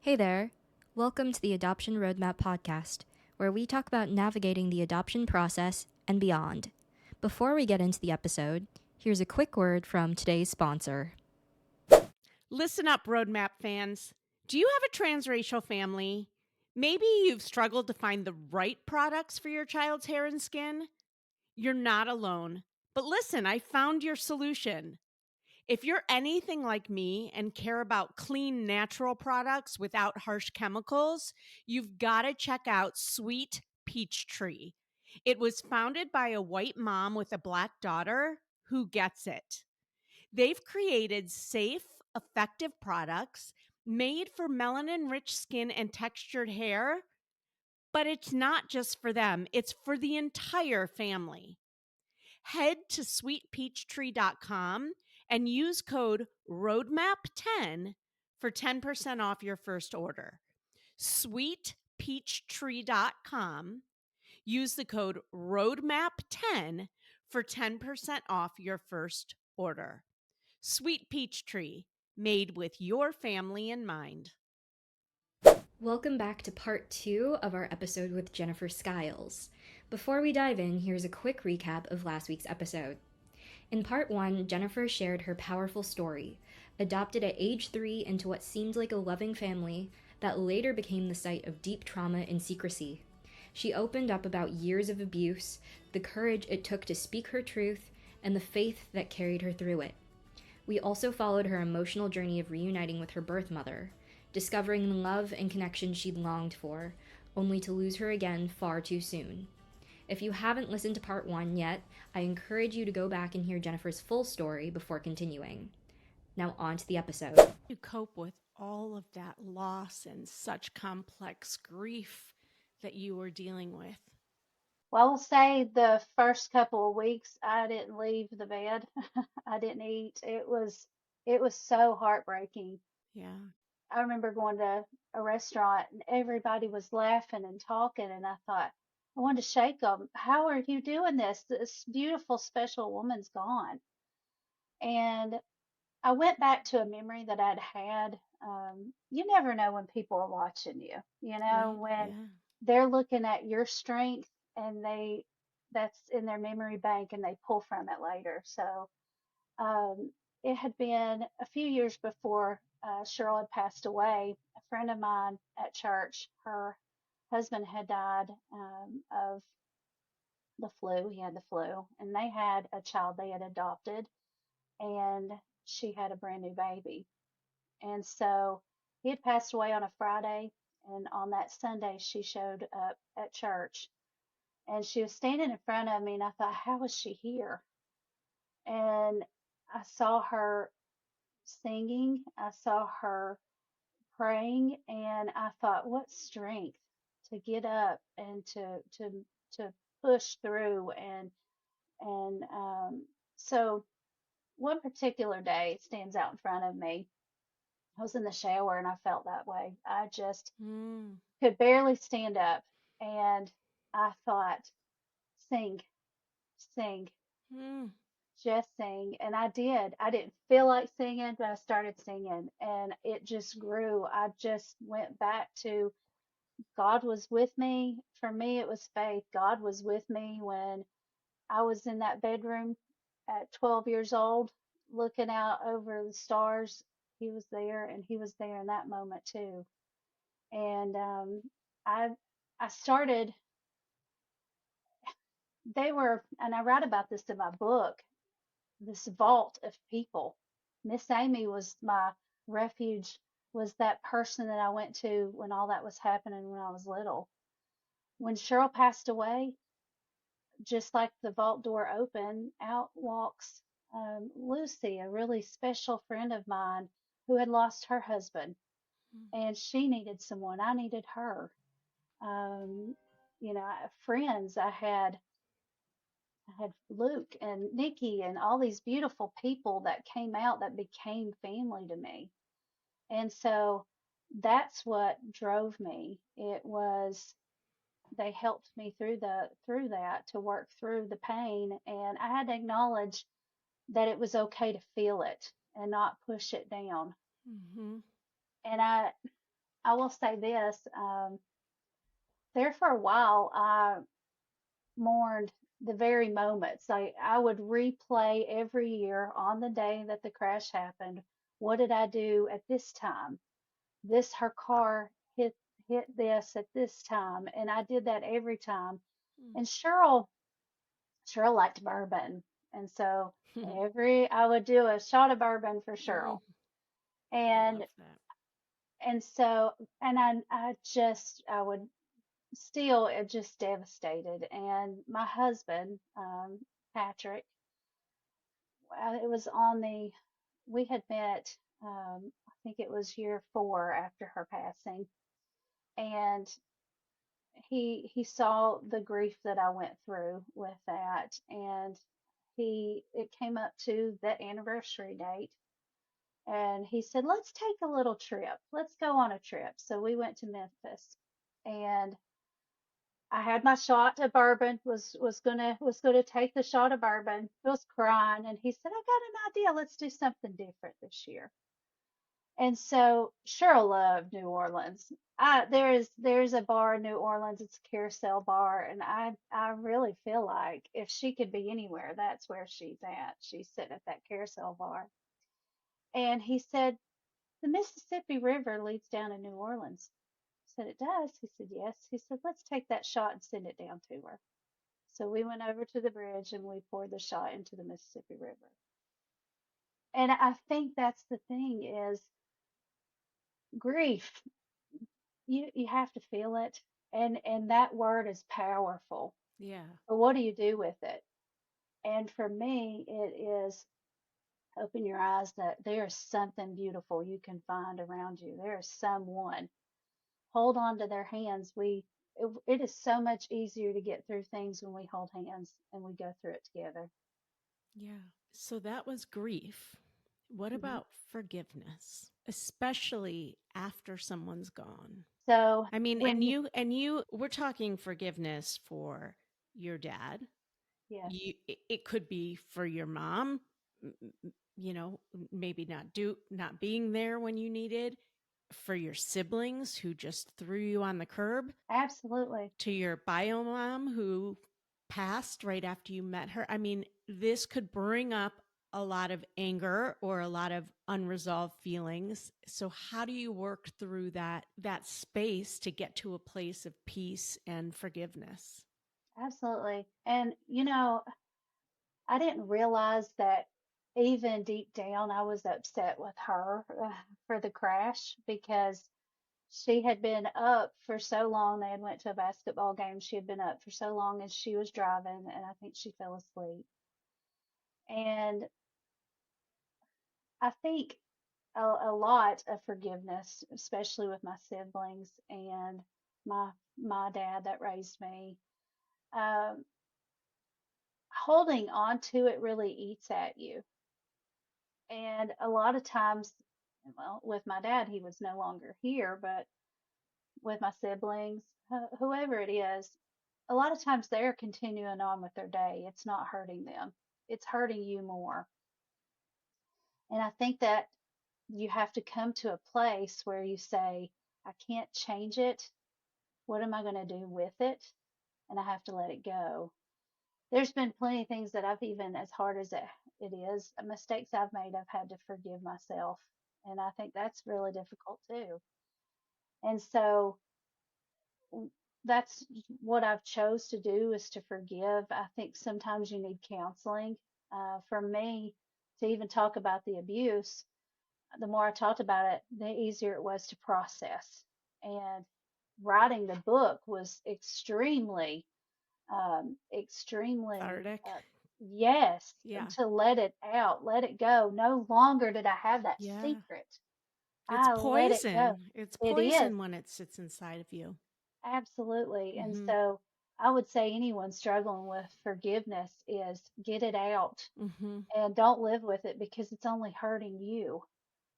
Hey there. Welcome to the Adoption Roadmap podcast, where we talk about navigating the adoption process and beyond. Before we get into the episode, here's a quick word from today's sponsor. Listen up, Roadmap fans. Do you have a transracial family? Maybe you've struggled to find the right products for your child's hair and skin. You're not alone. But listen, I found your solution. If you're anything like me and care about clean, natural products without harsh chemicals, you've got to check out Sweet Peach Tree. It was founded by a white mom with a black daughter who gets it. They've created safe, effective products made for melanin rich skin and textured hair, but it's not just for them, it's for the entire family. Head to sweetpeachtree.com and use code ROADMAP10 for 10% off your first order. Sweetpeachtree.com. Use the code ROADMAP10 for 10% off your first order. Sweet Peach Tree, made with your family in mind. Welcome back to part 2 of our episode with Jennifer Skiles. Before we dive in, here's a quick recap of last week's episode. In part 1, Jennifer shared her powerful story, adopted at age 3 into what seemed like a loving family that later became the site of deep trauma and secrecy. She opened up about years of abuse, the courage it took to speak her truth, and the faith that carried her through it. We also followed her emotional journey of reuniting with her birth mother, discovering the love and connection she'd longed for, only to lose her again far too soon. If you haven't listened to part 1 yet, I encourage you to go back and hear Jennifer's full story before continuing. Now on to the episode. You cope with all of that loss and such complex grief that you were dealing with. Well, I'll say the first couple of weeks I didn't leave the bed. I didn't eat. It was so heartbreaking. Yeah. I remember going to a restaurant and everybody was laughing and talking, and I thought I wanted to shake them. How are you doing this? This beautiful, special woman's gone. And I went back to a memory that I'd had. You never know when people are watching you, Right. when Yeah. they're looking at your strength and that's in their memory bank and they pull from it later. So um, it had been a few years before Cheryl had passed away. A friend of mine at church, her husband had died of the flu. He had the flu, and they had a child they had adopted, and she had a brand new baby. And so he had passed away on a Friday, and on that Sunday, she showed up at church. And she was standing in front of me, and I thought, how is she here? And I saw her singing, I saw her praying, and I thought, what strength to get up and to push through. And so one particular day stands out in front of me. I was in the shower and I felt that way. I just Mm. could barely stand up. And I thought, sing, sing, Mm. just sing. And I did. I didn't feel like singing, but I started singing and it just grew. I just went back to God was with me. For me, it was faith. God was with me when I was in that bedroom at 12 years old, looking out over the stars. He was there, and He was there in that moment too. And I I started. They were, and I write about this in my book. This vault of people. Miss Amy was my refuge. Was that person that I went to when all that was happening when I was little. When Cheryl passed away, just like the vault door opened, out walks Lucy, a really special friend of mine who had lost her husband, and she needed someone. I needed her. Um, friends. I had Luke and Nikki and all these beautiful people that came out that became family to me. And so that's what drove me. It was they helped me through that to work through the pain, and I had to acknowledge that it was okay to feel it and not push it down. Mm-hmm. And I will say this, there for a while, I mourned the very moments. I would replay every year on the day that the crash happened. What did I do at this time? This, her car hit this at this time, and I did that every time. And Cheryl liked bourbon, and so I would do a shot of bourbon for Cheryl, and Love that. and so and I would still just devastated. And my husband, Patrick, it was on the we had met, I think it was year 4 after her passing, and he saw the grief that I went through with that, and it came up to the anniversary date, and he said, "Let's take a little trip. Let's go on a trip." So we went to Memphis, and I had my shot of bourbon, was gonna take the shot of bourbon, was crying, and he said, "I got an idea. Let's do something different this year." And so Cheryl loved New Orleans. There's a bar in New Orleans. It's a Carousel bar, and I really feel like if she could be anywhere, that's where she's at. She's sitting at that Carousel bar. And he said, "The Mississippi River leads down to New Orleans." I said, "It does?" He said, "Yes." He said, "Let's take that shot and send it down to her." So we went over to the bridge and we poured the shot into the Mississippi River. And I think that's the thing is grief. You have to feel it, and that word is powerful. Yeah. But what do you do with it? And for me, it is open your eyes that there is something beautiful you can find around you. There is someone. Hold on to their hands. It is so much easier to get through things when we hold hands and we go through it together. Yeah. So that was grief. What Hmm. about forgiveness, especially after someone's gone? So I mean, when we're talking forgiveness for your dad. yes, It could be for your mom, you know, maybe not being there when you needed, for your siblings who just threw you on the curb, absolutely, to your bio mom who passed right after you met her. I mean, this could bring up a lot of anger or a lot of unresolved feelings. So how do you work through that space to get to a place of peace and forgiveness? absolutely. And I didn't realize that even deep down I was upset with her for the crash because she had been up for so long. They had went to a basketball game. She had been up for so long and she was driving, and I think she fell asleep. And I think a lot of forgiveness, especially with my siblings and my dad that raised me. Um, Holding on to it really eats at you. And a lot of times, well, with my dad, he was no longer here, but with my siblings, whoever it is, a lot of times they're continuing on with their day. It's not hurting them, it's hurting you more. And I think that you have to come to a place where you say, "I can't change it. What am I going to do with it?" And I have to let it go. There's been plenty of things that I've, even as hard as it is, mistakes I've made, I've had to forgive myself. And I think that's really difficult too. And so that's what I've chose to do, is to forgive. I think sometimes you need counseling. For me, to even talk about the abuse, the more I talked about it, the easier it was to process. And writing the book was extremely, Cathartic. yes, Yeah. to let it out, let it go. No longer did I have that Yeah. secret. It's I let it go. poison. It's It is. poison when it sits inside of you. Absolutely. And Mhm. so I would say anyone struggling with forgiveness is get it out Mhm. and don't live with it because it's only hurting you.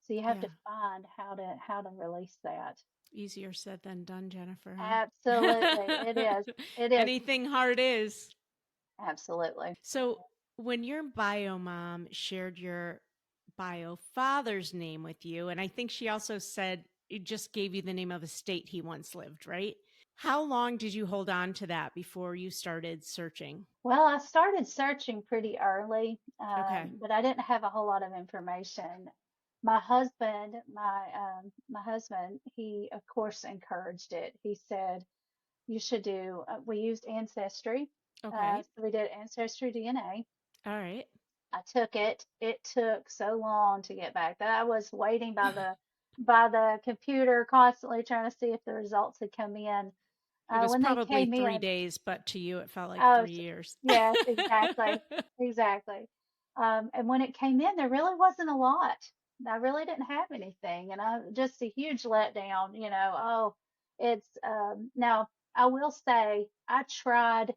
So you have Yeah. to find how to release that. Easier said than done, Jennifer, Absolutely. It huh? is. It is. Anything hard is. Absolutely. So, when your bio mom shared your bio father's name with you, and I think she also said it just gave you the name of a state he once lived, right? How long did you hold on to that before you started searching? Well, I started searching pretty early, Okay. but I didn't have a whole lot of information. My husband, my husband, he of course encouraged it. He said you should do. We used Ancestry, Okay. so we did Ancestry DNA. All right. I took it. It took so long to get back that I was waiting by the computer constantly trying to see if the results had come in. It was When they probably came 3 in, days, but to you it felt like oh, 3 years. yes, exactly, exactly. And when it came in, there really wasn't a lot. I really didn't have anything, and I just a huge letdown. Oh, it's now I will say I tried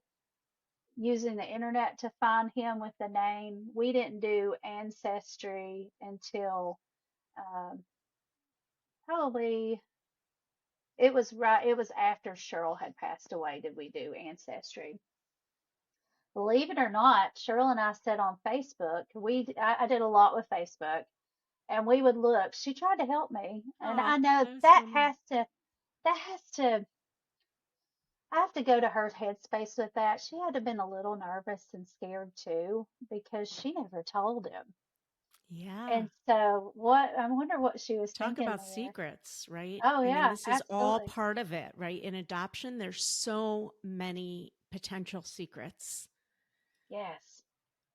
using the internet to find him with the name. We didn't do Ancestry until um, probably it was after Cheryl had passed away did we do Ancestry. Believe it or not, Cheryl and I said on Facebook, I did a lot with Facebook, and we would look. She tried to help me, and Oh, I know that was so that nice. that has to I have to go to her headspace with that. She had to have been a little nervous and scared too because she never told him. Yeah. And so I wonder what she was Talk thinking about there. secrets, right? Oh I mean, yeah, this is all absolutely. part of it, right? In adoption, there's so many potential secrets. Yes.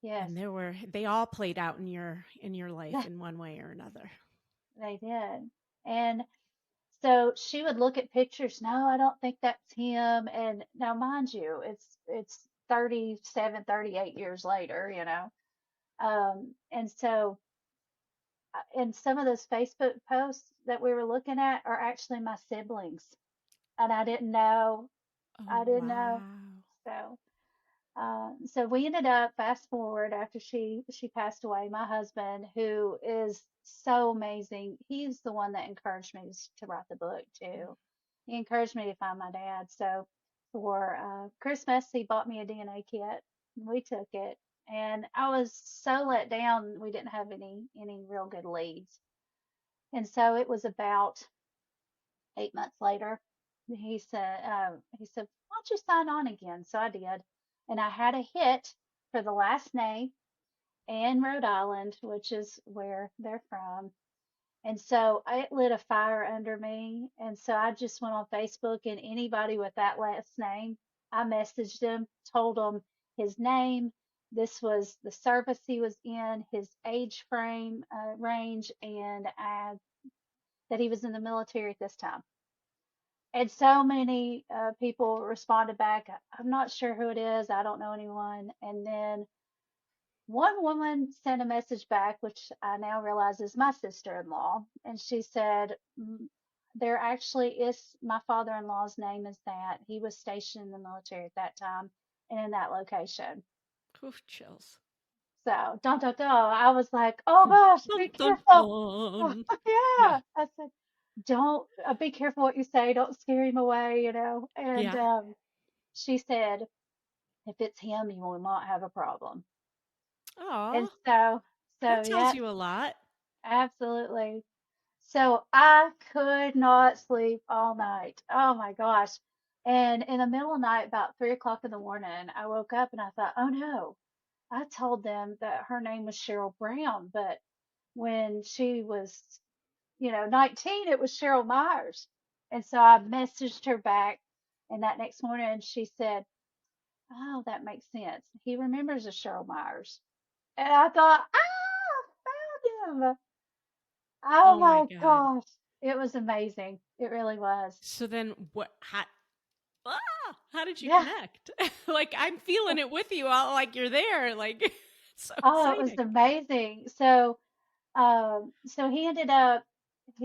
Yes. And they all played out in your life in one way or another. They did. And so she would look at pictures. No, I don't think that's him. And now, mind you, it's 37, 38 years later, and so and some of those Facebook posts that we were looking at are actually my siblings, and I didn't know. Oh, I didn't know. wow. So so we ended up fast forward after she passed away. My husband, who is so amazing, he's the one that encouraged me to write the book too. He encouraged me to find my dad. So for Christmas, he bought me a DNA kit. We took it, and I was so let down. We didn't have any real good leads, and so it was about 8 months later. He said, why don't you sign on again? So I did, and I had a hit for the last name and Rhode Island, which is where they're from. And so it lit a fire under me. And so I just went on Facebook, and anybody with that last name, I messaged him, told him his name. This was the service he was in, his age frame range, and that he was in the military at this time. And so many people responded back, I'm not sure who it is. I don't know anyone. And then one woman sent a message back, which I now realize is my sister-in-law, and she said, there actually is my father-in-law's name is that. He was stationed in the military at that time and in that location. Oof, chills. So, dun dun dun, I was like, oh gosh, Dun, be dun, careful. dun. Yeah. Yeah. I said, don't be careful what you say. Don't scare him away, And Yeah. she said, if it's him, you will not have a problem. And Oh, so that tells yeah, you a lot. absolutely. So I could not sleep all night. Oh my gosh. And in the middle of the night, about 3 o'clock in the morning, I woke up and I thought, oh no, I told them that her name was Cheryl Brown, but when she was, 19, it was Cheryl Myers. And so I messaged her back, and that next morning she said, oh, that makes sense. He remembers a Cheryl Myers. And I thought, found him. Oh Oh my my God. gosh. It was amazing. It really was. So then how did you Yeah. connect? Like I'm feeling it with you all like you're there. Like it's so Oh, it was exciting. amazing. So he ended up,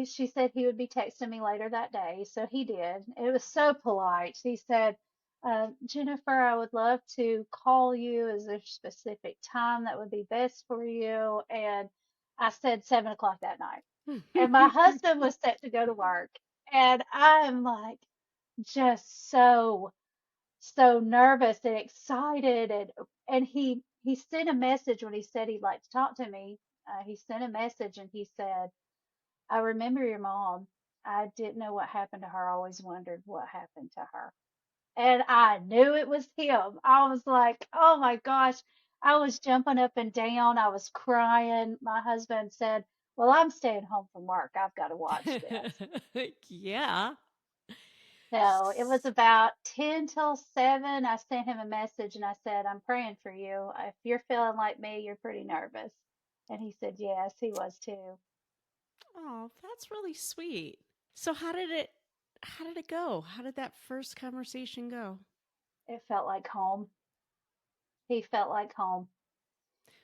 she said he would be texting me later that day. So he did. It was so polite. He said, Jennifer, I would love to call you. Is there a specific time that would be best for you? And I said 7 o'clock that night. And my husband was set to go to work. And I'm like, just so nervous and excited, and he sent a message when he said he'd like to talk to me. He sent a message and he said, I remember your mom. I didn't know what happened to her. I always wondered what happened to her. And I knew it was him. I was like, oh my gosh. I was jumping up and down. I was crying. My husband said, well, I'm staying home from work. I've got to watch this. Yeah. So it was S- about 10 till 7. I sent him a message and I said, I'm praying for you. If you're feeling like me, you're pretty nervous. And he said, yes, he was too. Oh, that's really sweet. So how did it go? How did that first conversation go? It felt like home. He felt like home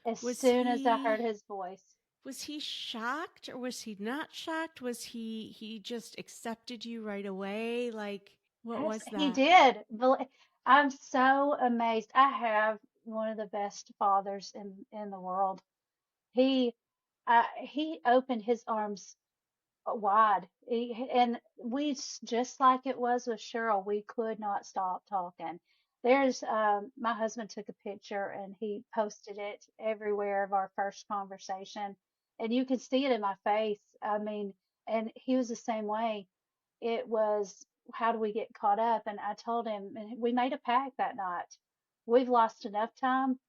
as Was soon as I heard he his voice. was he shocked or was he not shocked? Was he just accepted you right away? Like what was He that? did. I'm so amazed. I have one of the best fathers in the world. He he opened his arms wide. And just like it was with Cheryl, we could not stop talking. My husband took a picture and he posted it everywhere of our first conversation. And you can see it in my face. I mean, and he was the same way. It was, how do we get caught up? And I told him, and we made a pact that night. We've lost enough time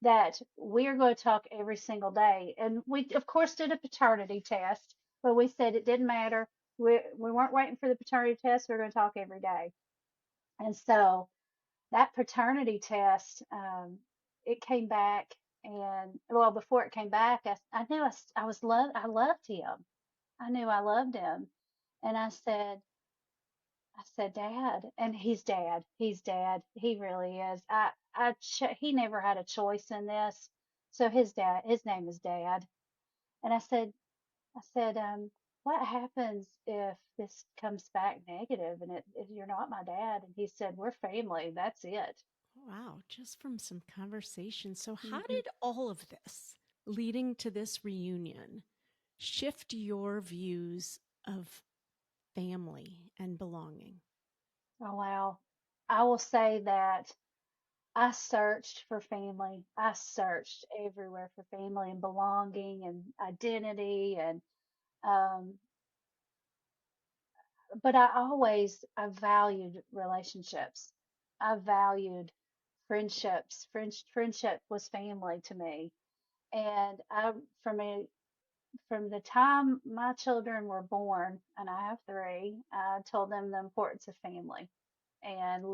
that we're going to talk every single day. And we, of course, did a paternity test, but we said it didn't matter. We weren't waiting for the paternity test. We are going to talk every day. And so that paternity test, it came back. And well, before it came back, I knew I loved him. I knew I loved him. And I said, Dad, and he's dad. He's dad. He really is. He never had a choice in this. So his name is Dad. And I said, what happens if this comes back negative and if you're not my dad? And he said, we're family. That's it. Wow, just from some conversation. So how Hmm. did all of this leading to this reunion shift your views of family and belonging? Oh, wow. I will say that I searched for family. I searched everywhere for family and belonging and identity and um, but I valued relationships. I valued friendships. Friendship was family to me. And from the time my children were born, and I have three, I told them the importance of family and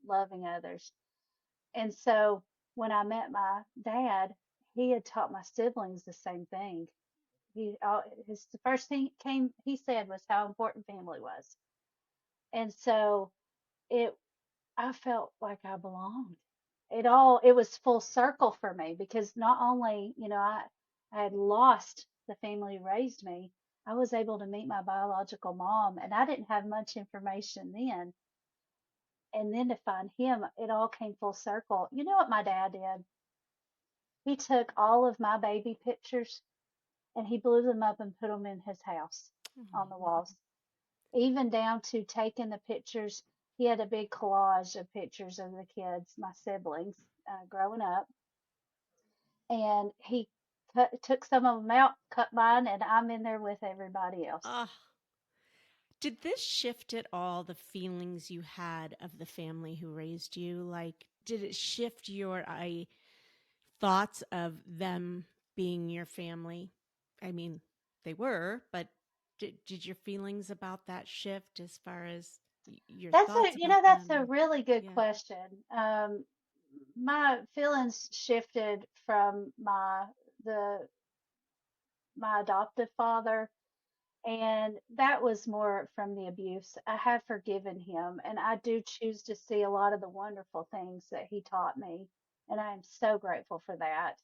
loving others. And so when I met my dad, he had taught my siblings the same thing. The first thing he said was how important family was. And so it I felt like I belonged. It was full circle for me because not only, I had lost the family who raised me, I was able to meet my biological mom and I didn't have much information then. And then to find him, it all came full circle. You know what my dad did? He took all of my baby pictures and he blew them up and put them in his house on the Oh, walls, even down to taking the pictures. He had a big collage of pictures of the kids, my siblings, growing up, and he took some of them out, cut mine, and I'm in there with everybody else. ah, did this shift at all the feelings you had of the family who raised you? Like, did it shift your thoughts of them being your family? I mean, they were, but did your feelings about that shift as far as your thoughts about That's them? a really good Yeah. question. My feelings shifted from the my adoptive father, and that was more from the abuse. I have forgiven him, and I do choose to see a lot of the wonderful things that he taught me, and I am so grateful for that.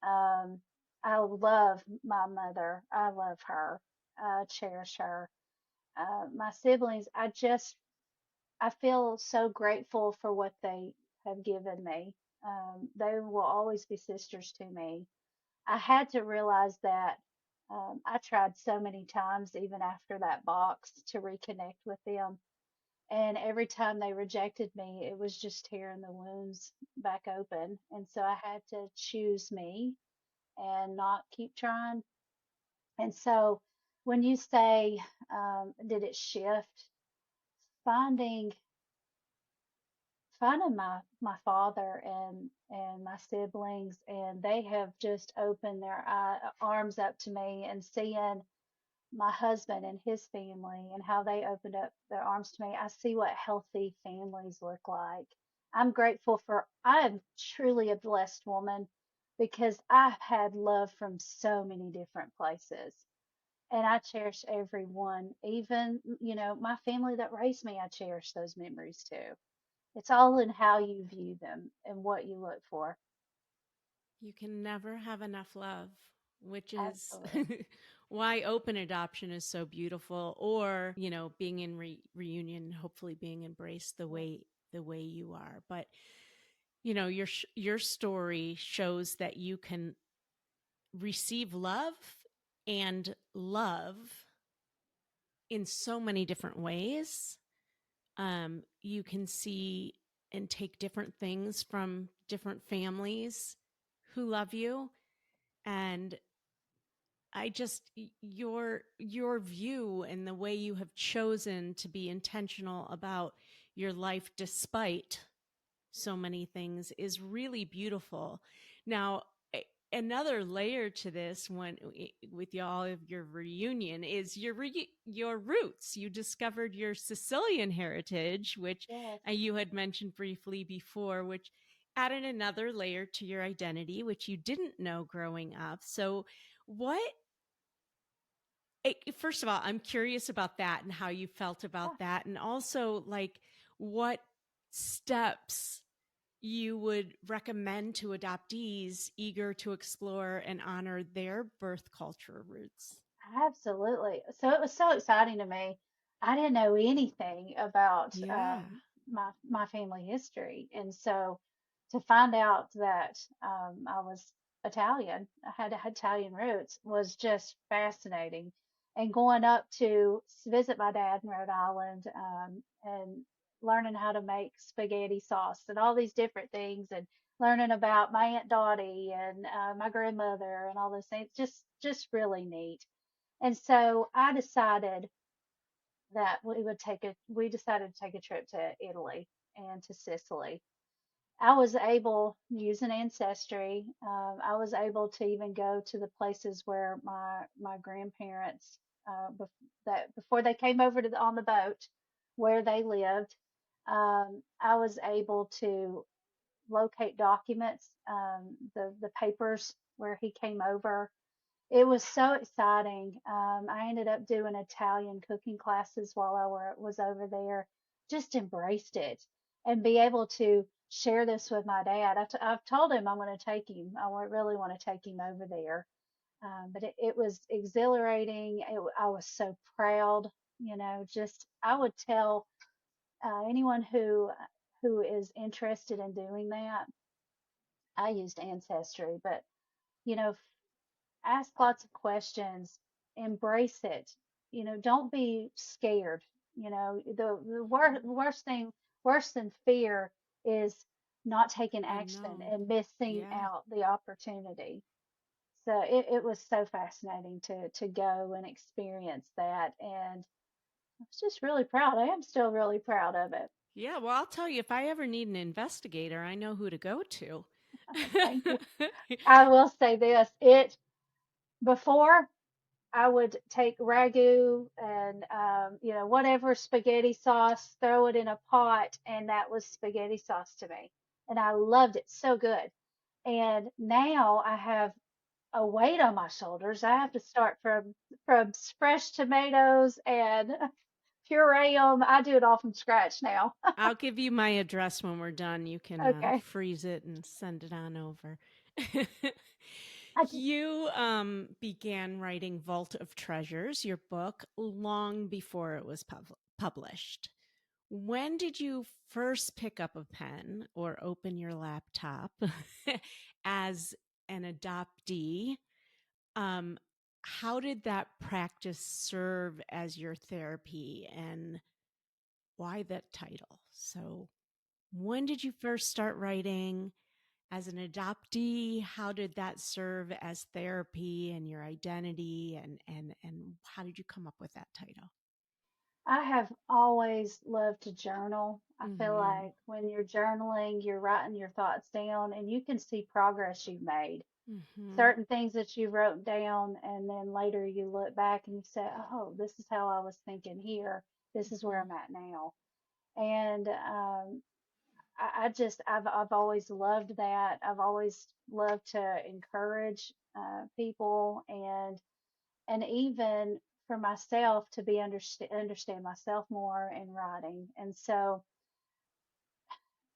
Um, I love my mother. I love her. I cherish her. My siblings, I feel so grateful for what they have given me. They will always be sisters to me. I had to realize that I tried so many times, even after that box, to reconnect with them. And every time they rejected me, it was just tearing the wounds back open. And so I had to choose me and not keep trying. And so when you say, did it shift? Finding finding my father and my siblings, and they have just opened their arms up to me, and seeing my husband and his family and how they opened up their arms to me, I see what healthy families look like. I am truly a blessed woman because I've had love from so many different places. And I cherish every one, even, my family that raised me, I cherish those memories too. It's all in how you view them and what you look for. You can never have enough love, which is Absolutely. why open adoption is so beautiful, or, being in reunion, hopefully being embraced Yes. the way you are. But, your story shows that you can receive love and love in so many different ways. You can see and take different things from different families who love you. And your view and the way you have chosen to be intentional about your life despite so many things is really beautiful. Now, another layer to this, when with all of your reunion, is your roots. You discovered your Sicilian heritage, which Yes. you had mentioned briefly before, which added another layer to your identity, which you didn't know growing up. So, what first of all, I'm curious about that and how you felt Yeah. about that. And also, like, what steps you would recommend to adoptees eager to explore and honor their birth culture roots. Absolutely. So it was so exciting to me. I didn't know anything about Yeah. my family history, and so to find out that I was Italian, I had Italian roots, was just fascinating. And going up to visit my dad in Rhode Island, and learning how to make spaghetti sauce and all these different things, and learning about my Aunt Dottie and my grandmother and all those things, just really neat. And so we decided to take a trip to Italy and to Sicily. I was able, using Ancestry, I was able to even go to the places where my grandparents, that before they came over on the boat, where they lived. I was able to locate documents, the papers where he came over. It was so exciting. I ended up doing Italian cooking classes while was over there. Just embraced it and be able to share this with my dad. I've told him I'm going to take him. Really want to take him over there. But it was exhilarating. I was so proud. Just I would tell anyone who is interested in doing that. I used Ancestry, but you know, ask lots of questions, embrace it. Don't be scared. Worst thing, worse than fear, is not taking action Unknown. and missing Yeah. out the opportunity. So it was so fascinating to go and experience that. And I was just really proud. I am still really proud of it. Yeah. Well, I'll tell you, if I ever need an investigator, I know who to go to. Thank you. I will say this, before I would take ragu and whatever spaghetti sauce, throw it in a pot, and that was spaghetti sauce to me, and I loved it so good. And now I have a weight on my shoulders. I have to start from fresh tomatoes and puree them. I do it all from scratch now. I'll give you my address when we're done. You can Okay. freeze it and send it on over. I just, You began writing Vault of Treasures, your book, long before it was published. When did you first pick up a pen or open your laptop as an adoptee? Um, how did that practice serve as your therapy, and why that title? So, when did you first start writing? as an adoptee, how did that serve as therapy and your identity, and how did you come up with that title? I have always loved to journal. I feel Mm-hmm. like when you're journaling, you're writing your thoughts down and you can see progress you've made. Mm-hmm. Certain things that you wrote down, and then later you look back and you say, oh, this is how I was thinking here. This is where Mm-hmm. I'm at now. And I've always loved that. I've always loved to encourage people, and even for myself to be understand myself more in writing. And so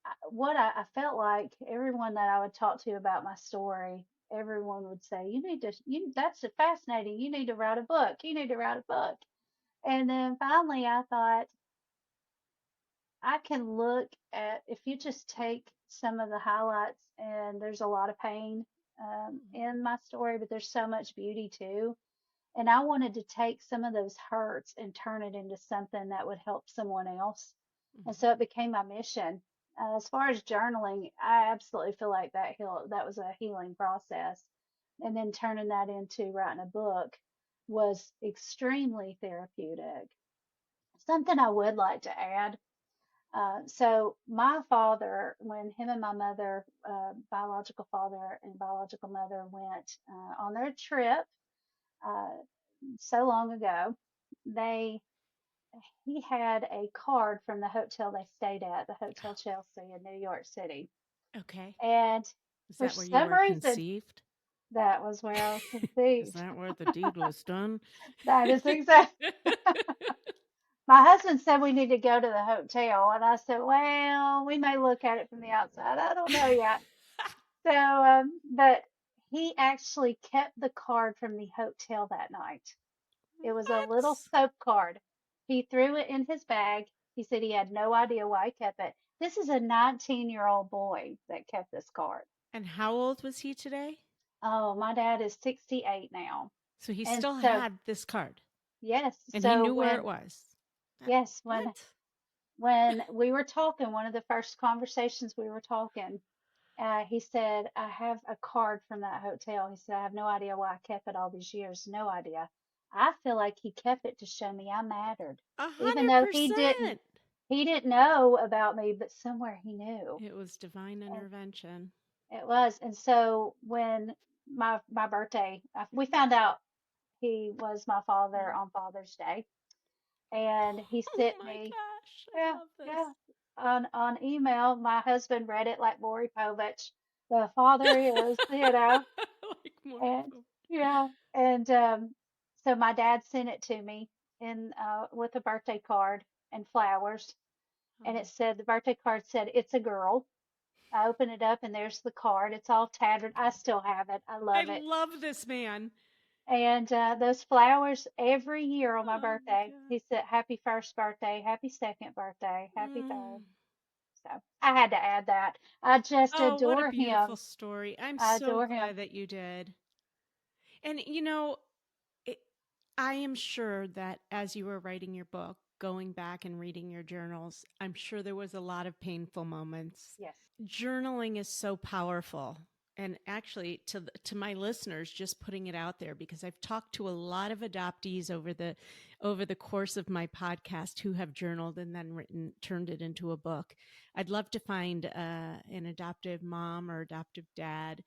I felt like everyone that I would talk to about my story, everyone would say, you need to, that's fascinating. You need to write a book. You need to write a book. And then finally I thought, I can look at, if you just take some of the highlights, and there's a lot of pain in my story, but there's so much beauty too. And I wanted to take some of those hurts and turn it into something that would help someone else. And Mm-hmm. so it became my mission. As far as journaling, I absolutely feel like that was a healing process. And then turning that into writing a book was extremely therapeutic. Something I would like to add. So my father, when him and my mother, biological father and biological mother, went on their trip uh, so long ago, they he had a card from the hotel they stayed at, the Hotel Chelsea in New York City. Okay. And Is for that where you some were reason, conceived? that was where I was Is conceived. that where the deed was done? That is exactly. My husband said we need to go to the hotel, and I said, well, we may look at it from the outside. I don't know yet. So, but he actually kept the card from the hotel that night. It was a little What? soap card. He threw it in his bag. He said he had no idea why he kept it. This is a 19-year-old boy that kept this card. And how old was he today? Oh, my dad is 68 now. So he And still so, had this card yes, and he so knew where it was. yes, What? when we were talking, one of the first conversations we were talking, he said, I have a card from that hotel. He said, I have no idea why I kept it all these years. No idea. I feel like he kept it to show me I mattered. A Even hundred though percent. he didn't know about me, but somewhere he knew. It was divine And intervention. it was. And so when my birthday, we found out he was my father Mm. on Father's Day, and he Oh sent my me, gosh, I yeah, love this. yeah, on email. My husband read it like Maury Povich. The father is, Like more and poop. yeah, and so my dad sent it to me in with a birthday card and flowers, and it Oh, said, the birthday card said, it's a girl. I open it up and there's the card. It's all tattered. I still have it. I I love it. love this man. And those flowers every year on my Oh my birthday, he said, happy first birthday, happy second birthday, god. happy third. Mm. So I had to add that. I just Oh, what a adore beautiful him. story. I'm I so adore him. glad that you did. And you know, it, I am sure that as you were writing your book, going back and reading your journals, I'm sure there was a lot of painful moments. Yes. Journaling is so powerful. And actually, to my listeners, just putting it out there, because I've talked to a lot of adoptees over the course of my podcast who have journaled and then turned it into a book. I'd love to find an adoptive mom or adoptive dad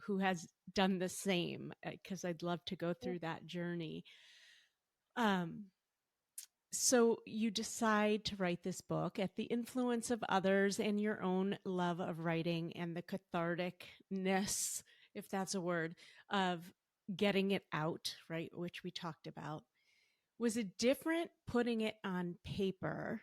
who has done the same, because I'd love to go Yes. through that journey. Um, so you decide to write this book at the influence of others and your own love of writing and the catharticness, if that's a word, of getting it out, right? Which we talked about. Was it different putting it on paper,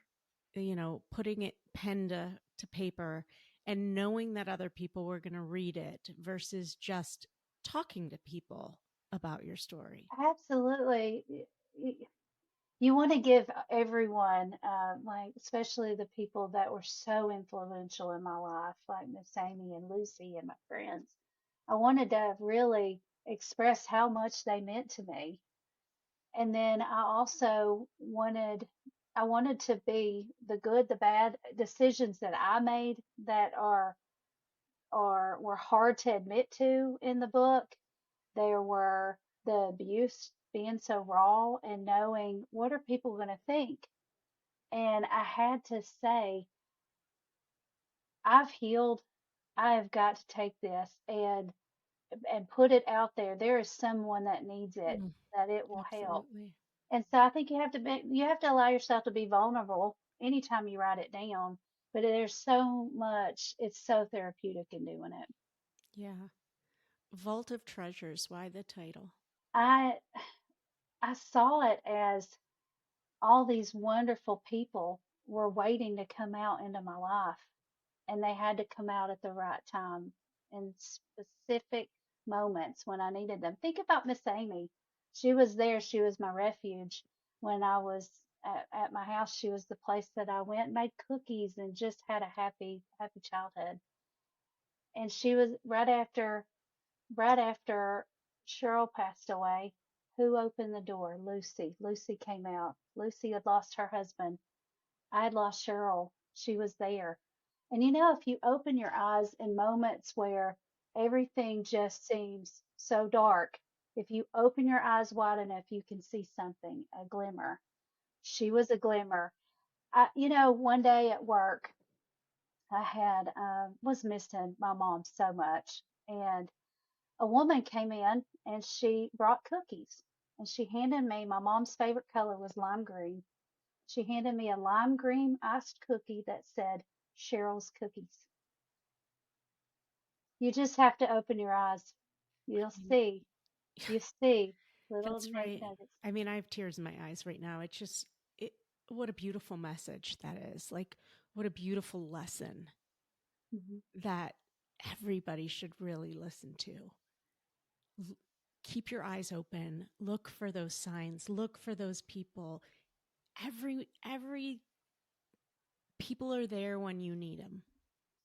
putting it pen to paper and knowing that other people were going to read it versus just talking to people about your story? Absolutely. You want to give everyone, like especially the people that were so influential in my life, like Miss Amy and Lucy and my friends. I wanted to really express how much they meant to me. And then I wanted to be the good, the bad decisions that I made that are were hard to admit to in the book. There were the abuse being so raw and knowing what are people going to think. And I had to say, I've healed. I have got to take this and put it out there. There is someone that needs it, Mm, that it will help. absolutely. And so I think you have to allow yourself to be vulnerable anytime you write it down. But there's so much, it's so therapeutic in doing it. Yeah. Vault of Treasures. Why the title? I I saw it as all these wonderful people were waiting to come out into my life, and they had to come out at the right time in specific moments when I needed them. Think about Miss Amy. She was there. She was my refuge when I was at my house. She was the place that I went, made cookies, and just had a happy childhood. And she was right after Cheryl passed away. Who opened the door? Lucy. Lucy came out. Lucy had lost her husband. I had lost Cheryl. She was there. And if you open your eyes in moments where everything just seems so dark, if you open your eyes wide enough, you can see something, a glimmer. She was a glimmer. One day at work, I had was missing my mom so much, and a woman came in and she brought cookies, and she handed me my mom's favorite color was lime green. She handed me a lime green iced cookie that said Cheryl's Cookies. You just have to open your eyes. You'll I mean, see. You see little that's right. nuggets. I mean, I have tears in my eyes right now. It's just, what a beautiful message that is. Like, what a beautiful lesson Hmm. that everybody should really listen to. L- Keep your eyes open. Look for those signs. Look for those people. Every people are there when you need them.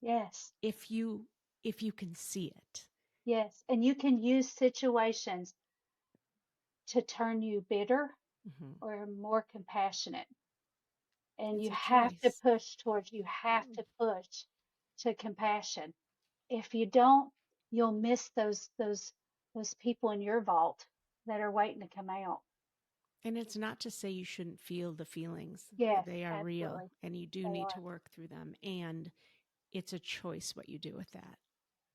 Yes, If you can see it. yes. And you can use situations to turn you bitter Hmm. or more compassionate. And It's you a have to choice. you have to push to compassion. If you don't, you'll miss those people in your vault that are waiting to come out. And it's not to say you shouldn't feel the feelings. Yes, They are real absolutely. and you do They need are. to work through them. And it's a choice what you do with that.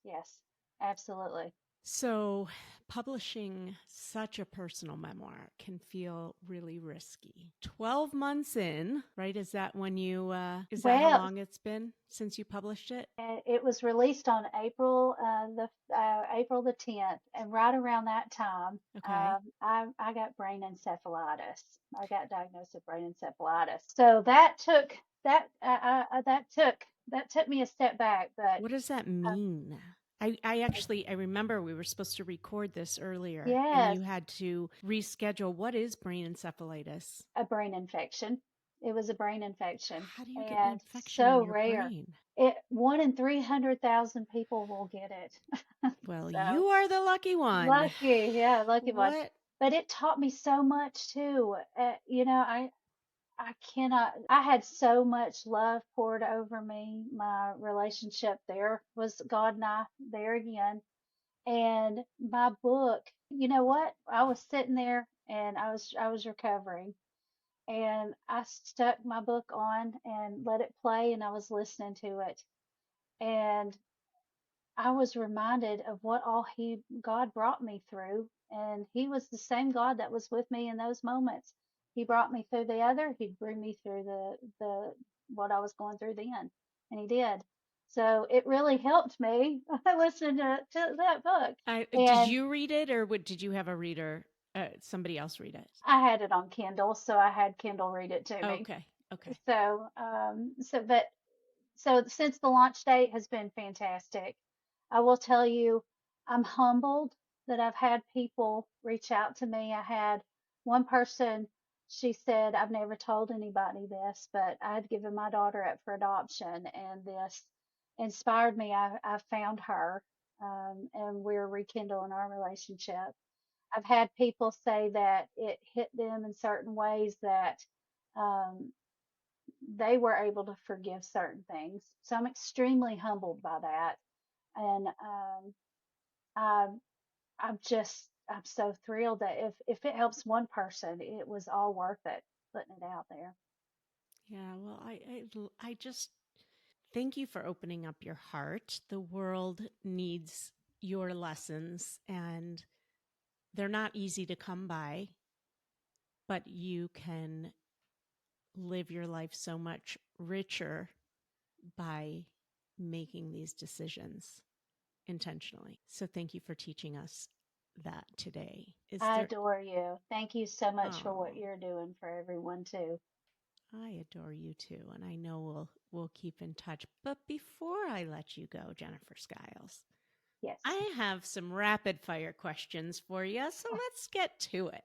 Yes, absolutely. So, publishing such a personal memoir can feel really risky. 12 months in, right? Is that when is that how Well, long it's been since you published it? it was released on April the 10th, and right around that time, Okay. I got brain encephalitis. I got diagnosed with brain encephalitis. So that took me a step back, but What does that uh, mean? I remember we were supposed to record this earlier and yes, you had to reschedule. What is brain encephalitis? a brain infection. It was a brain infection, How do you get an and infection so in your rare. brain? It 1 in 300,000 people will get it. Well, So you are the lucky one. lucky, yeah, lucky one. What? But it taught me so much too. I cannot. I had so much love poured over me. My relationship there was God and I there again. And my book, you know what? I was sitting there and I was recovering, and I stuck my book on and let it play, and I was listening to it, and I was reminded of what all God brought me through, and He was the same God that was with me in those moments. He brought me through the other. He'd bring me through the what I was going through then, and He did. So it really helped me listening to that book, Did and you read it or did you have a reader, somebody else read it? I had it on Kindle, so I had Kindle read it to me. Okay. Okay. So since the launch date has been fantastic, I will tell you, I'm humbled that I've had people reach out to me. I had one person, she said, I've never told anybody this, but I had given my daughter up for adoption, and this inspired me. I found her, and we're rekindling our relationship. I've had people say that it hit them in certain ways that um, they were able to forgive certain things. So I'm extremely humbled by that. And I'm, I'm so thrilled that if it helps one person, it was all worth it putting it out there. Yeah, well, I just thank you for opening up your heart. The world needs your lessons, and they're not easy to come by, but you can live your life so much richer by making these decisions intentionally. So thank you for teaching us that today. Is I there adore you. Thank you so much for what Oh, you're doing for everyone too. I adore you too, and I know we'll keep in touch. But before I let you go, Jennifer Skiles, Yes. I have some rapid fire questions for you, so let's get to it.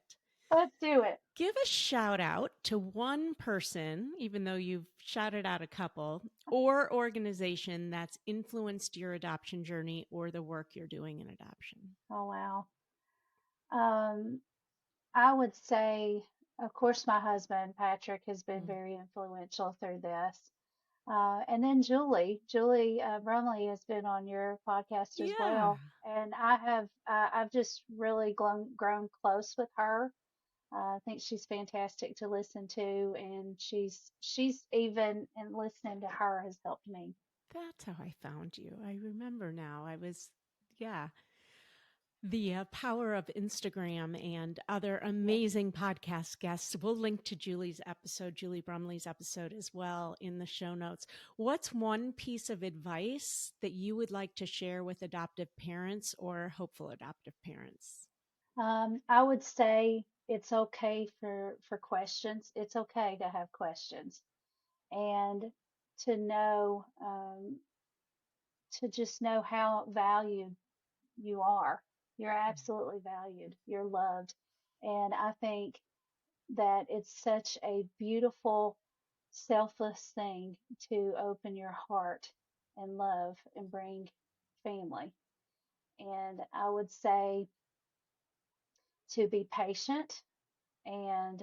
Let's do it. Give a shout out to one person, even though you've shouted out a couple, or organization that's influenced your adoption journey or the work you're doing in adoption. Oh wow. Um, I would say, of course, my husband Patrick has been Mm. very influential through this. And then Julie Brumley has been on your podcast as Yeah, well, and I've just really grown close with her. I think she's fantastic to listen to, and she's even and listening to her has helped me. that's how I found you. I remember now. Yeah, the power of Instagram and other Yes. amazing podcast guests. We'll link to Julie Brumley's episode as well in the show notes. What's one piece of advice that you would like to share with adoptive parents or hopeful adoptive parents? I would say it's okay for questions. It's okay to have questions and to know to just know how valued you are. You're absolutely valued. You're loved. And I think that it's such a beautiful, selfless thing to open your heart and love and bring family. And I would say to be patient and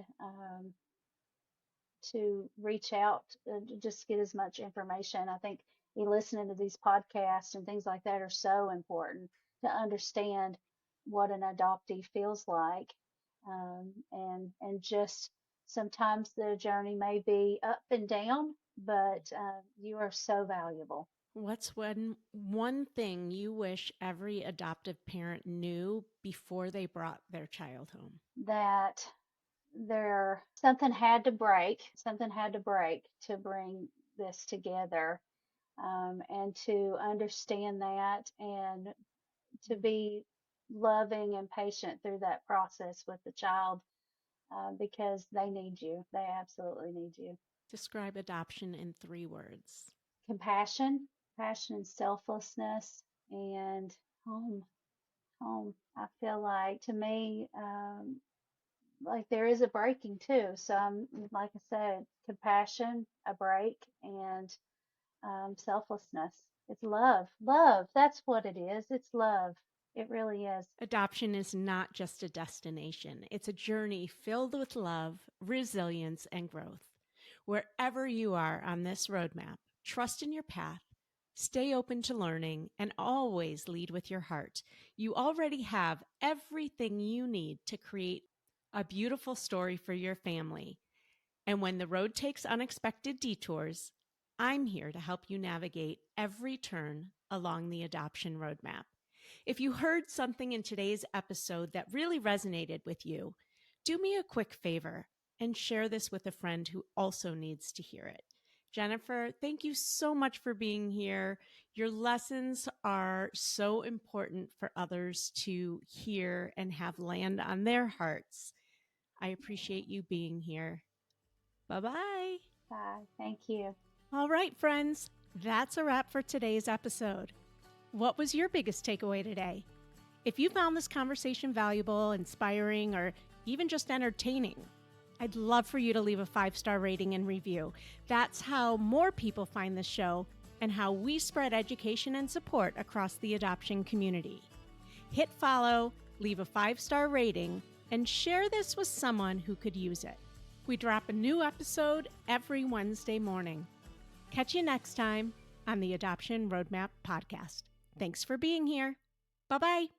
to reach out to just get as much information. I think listening to these podcasts and things like that are so important to understand what an adoptee feels like. And just sometimes the journey may be up and down, but you are so valuable. What's one thing you wish every adoptive parent knew before they brought their child home? That something had to break to bring this together, and to understand that and to be loving and patient through that process with the child, because they need you. They absolutely need you. Describe adoption in 3 words. Compassion, passion and selflessness, and home. Home. I feel like to me, like there is a breaking too. So I'm, like I said, compassion, a break, and selflessness. It's love. Love. That's what it is. It's love. It really is. Adoption is not just a destination, it's a journey filled with love, resilience, and growth. Wherever you are on this roadmap, trust in your path, stay open to learning, and always lead with your heart. You already have everything you need to create a beautiful story for your family. And when the road takes unexpected detours, I'm here to help you navigate every turn along the adoption roadmap. If you heard something in today's episode that really resonated with you, do me a quick favor and share this with a friend who also needs to hear it. Jennifer, thank you so much for being here. Your lessons are so important for others to hear and have land on their hearts. I appreciate you being here. Bye-bye. Bye. Thank you. All right, friends, that's a wrap for today's episode. What was your biggest takeaway today? If you found this conversation valuable, inspiring, or even just entertaining, I'd love for you to leave a 5-star rating and review. That's how more people find this show and how we spread education and support across the adoption community. Hit follow, leave a 5-star rating, and share this with someone who could use it. We drop a new episode every Wednesday morning. Catch you next time on the Adoption Roadmap Podcast. Thanks for being here. Bye-bye.